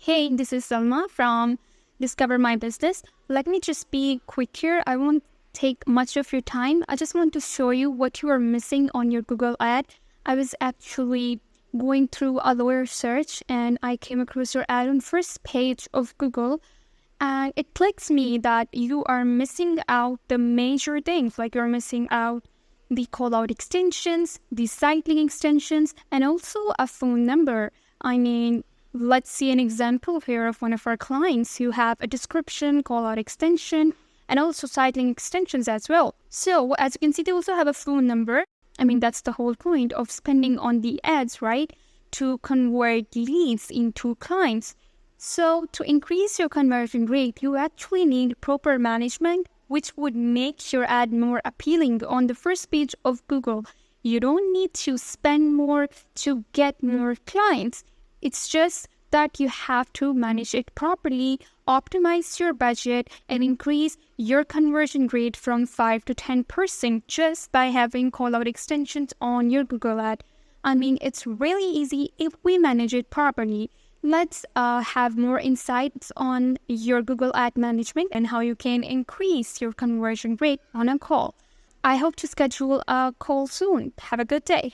Hey, this is Salma from Discover My Business. Let me just be quick here. I won't take much of your time. I just want to show you what you are missing on your Google ad. I was actually going through a lawyer search and I came across your ad on first page of Google, and it clicks me that you are missing out the major things, like you're missing out the call-out extensions, the site link extensions, and also a phone number. Let's see an example here of one of our clients who have a description, call-out extension, and also site link extensions as well. So as you can see, they also have a phone number. That's the whole point of spending on the ads, right? To convert leads into clients. So to increase your conversion rate, you actually need proper management, which would make your ad more appealing on the first page of Google. You don't need to spend more to get more clients. It's just that you have to manage it properly, optimize your budget, and increase your conversion rate from 5 to 10% just by having call-out extensions on your Google ad. It's really easy if we manage it properly. Let's have more insights on your Google ad management and how you can increase your conversion rate on a call. I hope to schedule a call soon. Have a good day.